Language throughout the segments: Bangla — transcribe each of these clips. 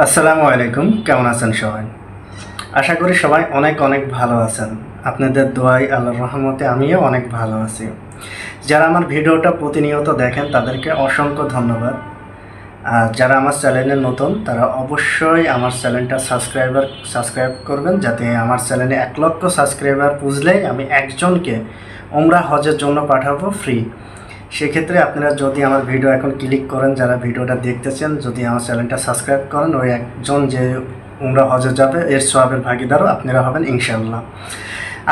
আসসালামু আলাইকুম, কেমন আছেন সবাই? আশা করি সবাই অনেক অনেক ভালো আছেন। আপনাদের দোয়ায় আল্লাহর রহমতে আমিও অনেক ভালো আছি। যারা আমার ভিডিওটা প্রতিনিয়ত দেখেন তাদেরকে অসংখ্য ধন্যবাদ। আর যারা আমার চ্যানেলে নতুন তারা অবশ্যই আমার চ্যানেলটা সাবস্ক্রাইব করবেন, যাতে আমার চ্যানেলে 1 লক্ষ সাবস্ক্রাইবার পুজলেই আমি একজনকে উমরা হজের জন্য পাঠাবো ফ্রি। সেক্ষেত্রে আপনারা যদি আমার ভিডিও এখন ক্লিক করেন, যারা ভিডিওটা দেখতেছেন, যদি আমার চ্যানেলটা সাবস্ক্রাইব করেন, ওই একজন যে উমরা হজে যাবে এর সওয়াবের ভাগীদারও আপনারা হবেন ইনশাআল্লাহ।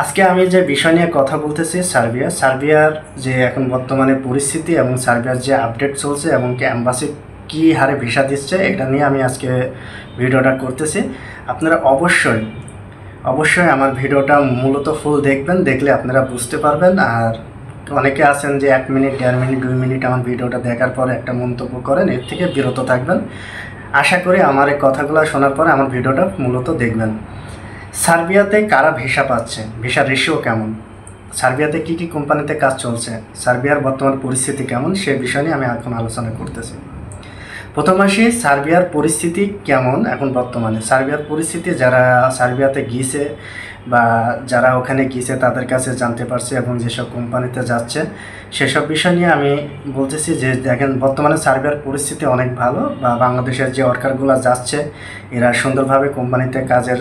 আজকে আমি যে বিষয় নিয়ে কথা বলতেছি সার্বিয়ার যে এখন বর্তমানে পরিস্থিতি এবং সার্বিয়ার যে আপডেট চলছে এবং কি অ্যাম্বাসি কী হারে ভিসা দিচ্ছে, এটা নিয়ে আমি আজকে ভিডিওটা করতেছি। আপনারা অবশ্যই আমার ভিডিওটা মূলত ফুল দেখবেন, দেখলে আপনারা বুঝতে পারবেন। আর অনেকে আছেন যে 1 মিনিট, 1.5 মিনিট, 2 মিনিট আমার ভিডিওটা দেখার পরে একটা মন্তব্য করেন, এর থেকে বিরত থাকবেন। আশা করি আমার এই কথাগুলো শোনার পরে আমার ভিডিওটা মূলত দেখবেন। সার্বিয়াতে কারা ভিসা পাচ্ছে, ভিসার রেশিও কেমন, সার্বিয়াতে কী কী কোম্পানিতে কাজ চলছে, সার্বিয়ার বর্তমান পরিস্থিতি কেমন, সে বিষয় নিয়ে আমি এখন আলোচনা করতেছি। প্রথম আসি সার্বিয়ার পরিস্থিতি কেমন এখন বর্তমানে। সার্বিয়ার পরিস্থিতি যারা সার্বিয়াতে গিয়েছে বা যারা ওখানে গিয়েছে তাদের কাছে জানতে পারছে এবং যেসব কোম্পানিতে যাচ্ছে সেসব বিষয় নিয়ে আমি বলতেছি যে দেখেন, বর্তমানে সার্বিয়ার পরিস্থিতি অনেক ভালো। বা বাংলাদেশের যে ওয়ার্কারগুলো যাচ্ছে এরা সুন্দরভাবে কোম্পানিতে কাজের,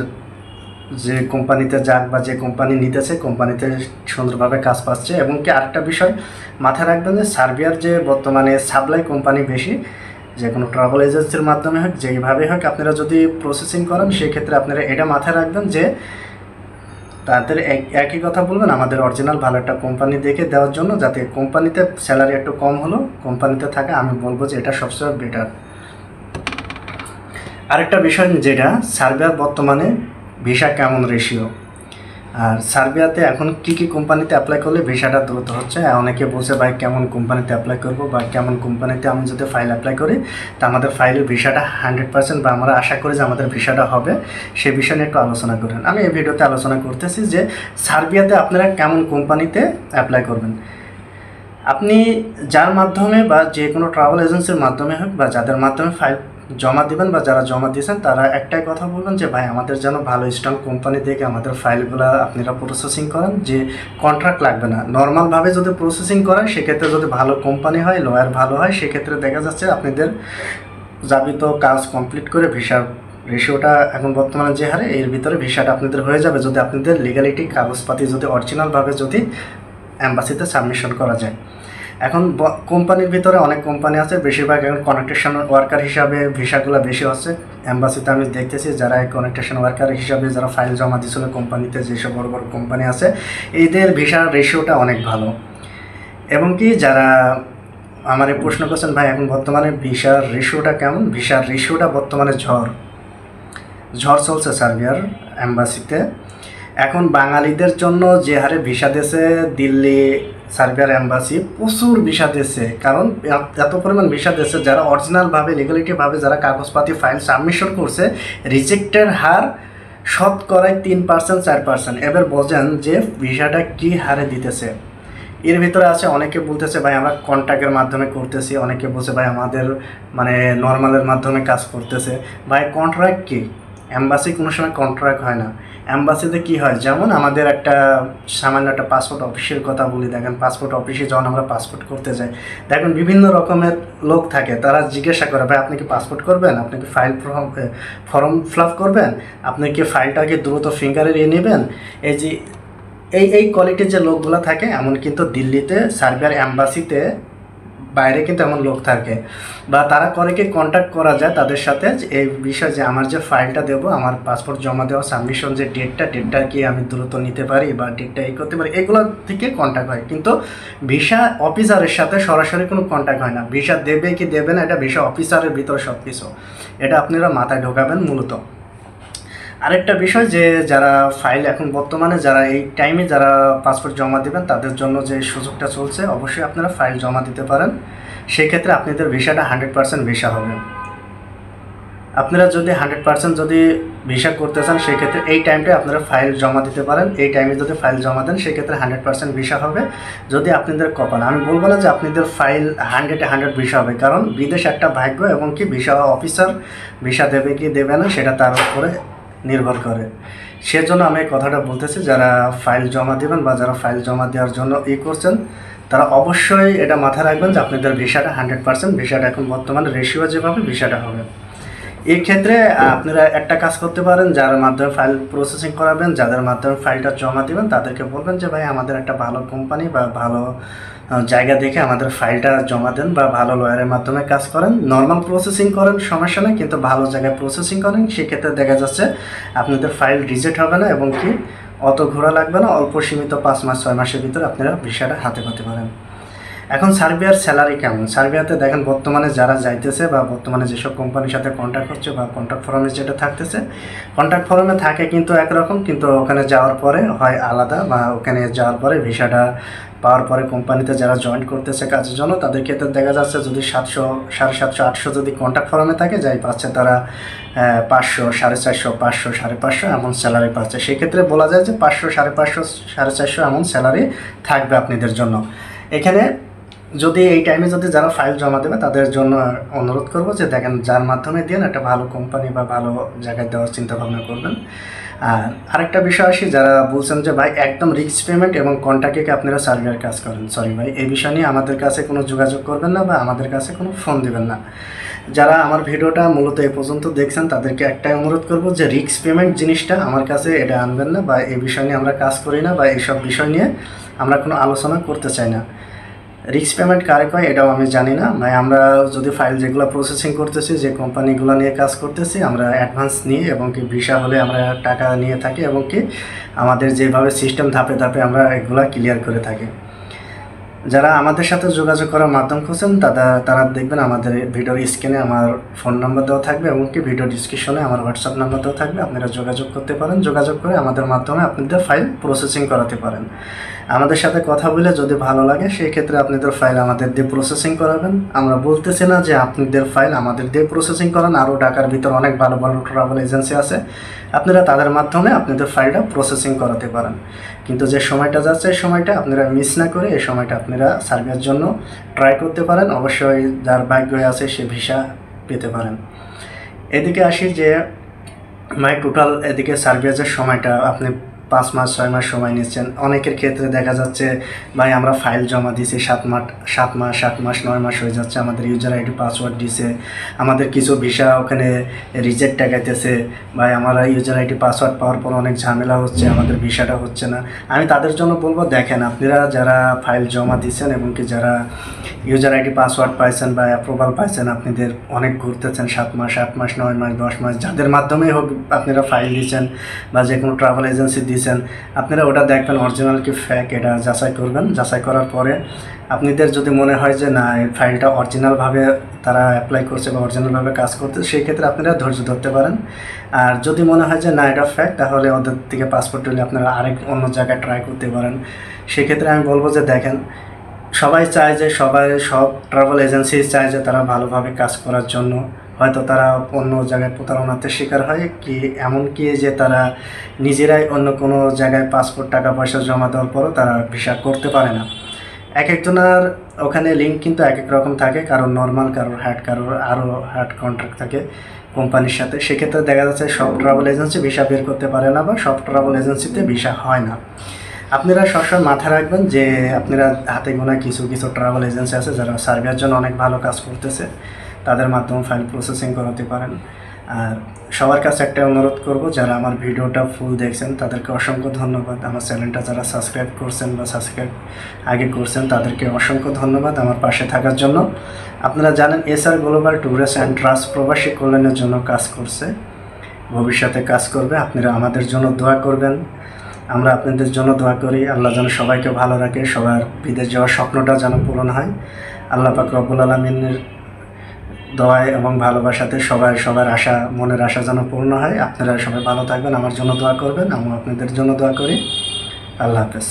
যে কোম্পানিতে যাক বা যে কোম্পানি নিতেছে কোম্পানিতে সুন্দরভাবে কাজ পাচ্ছে। এবং কি আরেকটা বিষয় মাথায় রাখবেন যে সার্বিয়ার যে বর্তমানে সাপ্লাই কোম্পানি বেশি, যে কোনো ট্রাভেল এজেন্সির মাধ্যমে হোক, যেইভাবে হোক আপনারা যদি প্রসেসিং করেন সেক্ষেত্রে আপনারা এটা মাথায় রাখবেন যে তাদের একই কথা বলবেন, আমাদের অরিজিনাল ভালো একটা কোম্পানি দেখে দেওয়ার জন্য, যাতে কোম্পানিতে স্যালারি একটু কম হলো কোম্পানিতে থাকে। আমি বলবো যে এটা সবচেয়ে বেটার। আরেকটা বিষয় যেটা সার্বিয়ার বর্তমানে ভিসা কেমন রেশিও, আর সার্বিয়াতে এখন কী কী কোম্পানিতে অ্যাপ্লাই করলে ভিসাটা দ্রুত হচ্ছে। অনেকে বলছে ভাই কেমন কোম্পানিতে অ্যাপ্লাই করব বা কেমন কোম্পানিতে আমি যদি ফাইল অ্যাপ্লাই করি তা আমাদের ফাইলের ভিসাটা 100% বা আমরা আশা করি যে আমাদের ভিসাটা হবে, সে বিষয় নিয়ে একটু আলোচনা করেন। আমি এই ভিডিওতে আলোচনা করতেছি যে সার্বিয়াতে আপনারা কেমন কোম্পানিতে অ্যাপ্লাই করবেন। আপনি যার মাধ্যমে বা যে কোনো ট্রাভেল এজেন্সির মাধ্যমে হোক বা যাদের মাধ্যমে ফাইল জমা দিবেন বা যারা জমা দিয়েছেন তারা একটাই কথা বলবেন যে ভাই আমাদের যেন ভালো স্ট্রং কোম্পানি দেখে আমাদের ফাইলগুলো আপনারা প্রসেসিং করেন, যে কন্ট্রাক্ট লাগবে না। নর্মালভাবে যদি প্রসেসিং করেন সেক্ষেত্রে যদি ভালো কোম্পানি হয়, লয়ার ভালো হয়, সেক্ষেত্রে দেখা যাচ্ছে আপনাদের যাবিত কাজ কমপ্লিট করে ভিসার রেশিওটা এখন বর্তমানে যে হারে এর ভিতরে ভিসাটা আপনাদের হয়ে যাবে, যদি আপনাদের লিগালিটি কাগজপাতি যদি অরিজিনালভাবে যদি অ্যাম্বাসিতে সাবমিশন করা যায়। এখন কোম্পানির ভিতরে অনেক কোম্পানি আছে, বেশিরভাগ এখন কনেকটেশন ওয়ার্কার হিসাবে ভিসাগুলো বেশি হচ্ছে। অ্যাম্বাসিতে আমি দেখতেছি যারা কনেকটেশন ওয়ার্কার হিসাবে যারা ফাইল জমা দিয়েছিল কোম্পানিতে, যেসব বড় বড় কোম্পানি আছে এদের ভিসার রেশিওটা অনেক ভালো। এবং কি যারা আমার এই প্রশ্ন করছেন ভাই এখন বর্তমানে ভিসার রেশিওটা কেমন, ভিসার রেশিওটা বর্তমানে ঝড় চলছে সার্বিয়ার অ্যাম্বাসিতে। এখন বাঙালিদের জন্য যে হারে ভিসা দিয়েছে দিল্লি সার্বিয়ার অ্যাম্বাসি, প্রচুর ভিসা দিয়েছে। কারণ এত পরিমাণ ভিসা দিয়েছে, যারা অরিজিনালভাবে লিগালিটিভাবে যারা কাগজপাতি ফাইল সাবমিশন করছে রিজেক্টের হার শতকরায় 3%, 4%। এবার বোঝেন যে ভিসাটা কী হারে দিতেছে। এর ভিতরে আছে অনেকে বলতেছে ভাই আমরা কন্ট্রাক্টের মাধ্যমে করতেছি, অনেকে বলছে ভাই আমাদের মানে নর্মালের মাধ্যমে কাজ করতেছে। ভাই কন্ট্রাক্ট কি? অ্যাম্বাসি কোনো সময় কন্ট্রাক্ট হয় না। অ্যাম্বাসিতে কী হয়, যেমন আমাদের একটা সামান্য একটা পাসপোর্ট অফিসের কথা বলি। দেখেন পাসপোর্ট অফিসে যখন আমরা পাসপোর্ট করতে যাই, দেখুন বিভিন্ন রকমের লোক থাকে, তারা জিজ্ঞাসা করে ভাই আপনি কি পাসপোর্ট করবেন, আপনি কি ফাইল ফর্ম ফিল আপ করবেন, আপনি কি ফাইলটাকে দ্রুত ফিঙ্গারে নিয়ে নেবেন। এই যে এই কোয়ালিটির যে লোকগুলো থাকে, এমন কিন্তু দিল্লিতে সার্বিয়ার অ্যাম্বাসিতে বাইরে কিন্তু এমন লোক থাকে। বা তারা করে কি কন্ট্যাক্ট করা যায় তাদের সাথে এই বিষয়ে যে আমার যে ফাইলটা দেবো, আমার পাসপোর্ট জমা দেওয়া সাবমিশন যে ডেটটা কি আমি দ্রুত নিতে পারি বা ডেটটা এই করতে পারি, এগুলো থেকে কন্ট্যাক্ট হয়। কিন্তু ভিসা অফিসারের সাথে সরাসরি কোনো কন্ট্যাক্ট হয় না। ভিসা দেবে কি দেবে না এটা ভিসা অফিসারের ভিতরে সব কিছু, এটা আপনারা মাথায় ঢোকাবেন মূলত। আরেকটা বিষয় যে যারা ফাইল এখন বর্তমানে যারা এই টাইমে যারা পাসপোর্ট জমা দেবেন তাদের জন্য যে সুযোগটা চলছে, অবশ্যই আপনারা ফাইল জমা দিতে পারেন। সেক্ষেত্রে আপনাদের ভিসাটা 100% ভিসা হবে। আপনারা যদি 100% যদি ভিসা করতে চান সেক্ষেত্রে এই টাইমটায় আপনারা ফাইল জমা দিতে পারেন। এই টাইমে যদি ফাইল জমা দেন সেক্ষেত্রে 100% ভিসা হবে, যদি আপনাদের কপাল। আমি বলবো না যে আপনাদের ফাইল 100 ভিসা হবে, কারণ বিদেশ একটা ভাগ্য এবং কি ভিসা অফিসার ভিসা দেবে কি দেবে না সেটা তার উপরে নির্ভর করে। সেজন্য আমি এই কথাটা বলতেছি, যারা ফাইল জমা দেবেন বা যারা ফাইল জমা দেওয়ার জন্য করছেন তারা অবশ্যই এটা মাথায় রাখবেন যে আপনাদের ভিসাটা 100% ভিসাটা এখন বর্তমানে রেশিও যেভাবে ভিসাটা হবে। এই ক্ষেত্রে আপনারা একটা কাজ করতে পারেন, যার মাধ্যমে ফাইল প্রসেসিং করাবেন, যাদের মাধ্যমে ফাইলটা জমা দেবেন তাদেরকে বলবেন যে ভাই আমাদের একটা ভালো কোম্পানি বা ভালো জায়গা দেখে আমাদের ফাইলটা জমা দেন, বা ভালো লয়ারের মাধ্যমে কাজ করেন। নর্মাল প্রসেসিং করেন সমস্যা নেই, কিন্তু ভালো জায়গায় প্রসেসিং করেন, সেক্ষেত্রে দেখা যাচ্ছে আপনাদের ফাইল রিজেক্ট হবে না এবং কি অত ঘোরা লাগবে না। অল্প সীমিত 5 মাস 6 মাসের ভিতরে আপনারা ভিসাটা হাতে পেতে পারেন। এখন সার্বিয়ার স্যালারি কেমন? সার্বিয়াতে দেখেন বর্তমানে যারা যাইতেছে বা বর্তমানে যেসব কোম্পানির সাথে কন্ট্যাক্ট হচ্ছে বা কন্ট্যাক্ট ফর্মে যেটা থাকতেছে, কন্ট্যাক্ট ফর্মে থাকে কিন্তু একরকম, কিন্তু ওখানে যাওয়ার পরে হয় আলাদা, বা ওখানে যাওয়ার পরে ভিসাটা পাওয়ার পরে কোম্পানিতে যারা জয়েন করতেছে কাজের জন্য তাদের ক্ষেত্রে দেখা যাচ্ছে যদি 700, 750, 800 যদি কন্ট্যাক্ট ফর্মে থাকে, যাই পাচ্ছে তারা 500, 450, 500, 550 এমন স্যালারি পাচ্ছে। সেক্ষেত্রে বলা যায় যে 500, 550, 450 এমন স্যালারি থাকবে আপনাদের জন্য। এখানে যদি এই টাইমে যদি যারা ফাইল জমা দেবে তাদের জন্য অনুরোধ করব যে দেখেন যার মাধ্যমে দিয়ে একটা ভালো কোম্পানি বা ভালো জায়গায় দেওয়ার চিন্তা ভাবনা করবেন। আর আরেকটা বিষয় আসি, যারা বলছেন যে ভাই একদম রিস্ক পেমেন্ট এবং কন্ট্যাক্টে আপনারা সার্ভিয়ার কাজ করেন, সরি ভাই, এই বিষয় নিয়ে আমাদের কাছে কোনো যোগাযোগ করবেন না বা আমাদের কাছে কোনো ফোন দিবেন না। যারা আমার ভিডিওটা মূলত এই পর্যন্ত দেখছেন তাদেরকে একটাই অনুরোধ করব যে রিস্ক পেমেন্ট জিনিসটা আমার কাছে এটা আনবেন না, বা এই বিষয় নিয়ে আমরা কাজ করি না, বা এইসব বিষয় নিয়ে আমরা কোনো আলোচনা করতে চাই না। রিস্ক পেমেন্ট কারে কয় এটাও আমি জানি না। মানে আমরা যদি ফাইল যেগুলো প্রসেসিং করতেছি, যে কোম্পানিগুলো নিয়ে কাজ করতেছি, আমরা অ্যাডভান্স নিয়ে এবং কি ভিসা হলে আমরা টাকা নিয়ে থাকি এবং কি আমাদের যেভাবে সিস্টেম ধাপে ধাপে আমরা এগুলো ক্লিয়ার করে থাকি। যারা আমাদের সাথে যোগাযোগ করার মাধ্যম খুঁজছেন তারা দেখবেন আমাদের ভিডিওর স্ক্রিনে আমার ফোন নাম্বার দেওয়া থাকবে এবং কি ভিডিও ডিসক্রিপশনে আমার হোয়াটসঅ্যাপ নাম্বার দেওয়া থাকবে। আপনারা যোগাযোগ করতে পারেন, যোগাযোগ করে আমাদের মাধ্যমে আপনাদের ফাইল প্রসেসিং করাতে পারেন। আমাদের সাথে কথা বলে যদি ভালো লাগে সেই ক্ষেত্রে আপনাদের ফাইল আমাদের দিয়ে প্রসেসিং করাবেন। আমরা বলতেছি না যে আপনাদের ফাইল আমাদের দিয়ে প্রসেসিং করান, আরও ঢাকার ভিতর অনেক ভালো ভালো ট্রাভেল এজেন্সি আছে, আপনারা তাদের মাধ্যমে আপনাদের ফাইলটা প্রসেসিং করাতে পারেন। কিন্তু যে সময়টা যাচ্ছে এই সময়টা আপনারা মিস না করে এই সময়টা আপনারা সার্ভিসের জন্য ট্রাই করতে পারেন। অবশ্যই যার ভাগ্য আছে সে ভিসা পেতে পারেন। এদিকে আসি যে টোটাল এদিকে সার্ভিসের সময়টা আপনি 5 মাস 6 মাস সময় নিচ্ছেন। অনেকের ক্ষেত্রে দেখা যাচ্ছে ভাই আমরা ফাইল জমা দিয়েছি 7 মাস 8 মাস 9 মাস হয়ে যাচ্ছে, আমাদের ইউজার আইডি পাসওয়ার্ড দিয়েছে, আমাদের কিছু ভিসা ওখানে রিজেক্ট দেখাইতেছে, ভাই আমার ইউজার আইডি পাসওয়ার্ড পাওয়ার পর অনেক ঝামেলা হচ্ছে, আমাদের ভিসাটা হচ্ছে না। আমি তাদের জন্য বলবো দেখেন আপনারা যারা ফাইল জমা দিয়েছেন এবং কি যারা ইউজার আইডি পাসওয়ার্ড পাইছেন বা অ্যাপ্রুভাল পাইছেন, আপনাদের অনেক ঘুরতেছেন 7 মাস 8 মাস 9 মাস 10 মাস, যাদের মাধ্যমেই হোক আপনারা ফাইল দিয়েছেন বা যে কোনো ট্রাভেল এজেন্সি দিয়েছেন, আপনারা ওটা দেখবেন অরিজিনাল কি ফেক, এটা যাচাই করবেন। যাচাই করার পরে আপনাদের যদি মনে হয় যে না এই ফাইলটা অরিজিনালভাবে তারা অ্যাপ্লাই করছে বা অরিজিনালভাবে কাজ করতে, সেই ক্ষেত্রে আপনারা ধৈর্য ধরতে পারেন। আর যদি মনে হয় যে না এটা ফেক, তাহলে ওদের থেকে পাসপোর্ট হলে আপনারা অন্য জায়গায় ট্রাই করতে পারেন। সেক্ষেত্রে আমি বলবো যে দেখেন সবাই চায় যে সব ট্রাভেল এজেন্সি চায় যে তারা ভালোভাবে কাজ করার জন্য, হয়তো তারা অন্য জায়গায় প্রতারণাতে শিকার হয় কি এমনকি যে তারা নিজেরাই অন্য কোনো জায়গায় পাসপোর্ট টাকা পয়সা জমা দেওয়ার পরও তারা ভিসা করতে পারে না। এক একজনের ওখানে লিঙ্ক কিন্তু এক এক রকম থাকে, কারোর নর্মাল, কারোর আরও হার্ড কন্ট্রাক্ট থাকে কোম্পানির সাথে। সেক্ষেত্রে দেখা যাচ্ছে সব ট্রাভেল এজেন্সি ভিসা বের করতে পারে না, বা সব ট্রাভেল এজেন্সিতে ভিসা হয় না। আপনারা সবসময় মাথায় রাখবেন যে আপনারা হাতে গোনা কিছু ট্রাভেল এজেন্সি আছে যারা সার্ভিসের জন্য অনেক ভালো কাজ করতেছে, তাদের মাধ্যমে ফাইল প্রসেসিং করাতে পারেন। আর সবার কাছে একটা অনুরোধ করব, যারা আমার ভিডিওটা ফুল দেখছেন তাদেরকে অসংখ্য ধন্যবাদ। আমার চ্যানেলটা যারা সাবস্ক্রাইব করছেন বা সাবস্ক্রাইব আগে করছেন তাদেরকে অসংখ্য ধন্যবাদ আমার পাশে থাকার জন্য। আপনারা জানেন SR global tourist and trust প্রবাসী কল্যাণের জন্য কাজ করছে, ভবিষ্যতে কাজ করবে। আপনারা আমাদের জন্য দোয়া করবেন, আমরা আপনাদের জন্য দোয়া করি। আল্লাহ যেন সবাইকে ভালো রাখে, সবার বিদেশ যাওয়ার স্বপ্নটা যেন পূরণ হয়। আল্লাহ পাক রব্বুল আলামিনের দোয়ায় এবং ভালোবাসাতে সবার আশা, মনের আশা যেন পূর্ণ হয়। আপনারা সবাই ভালো থাকবেন, আমার জন্য দোয়া করবেন, আমি আপনাদের জন্য দোয়া করি। আল্লাহ হাফেজ।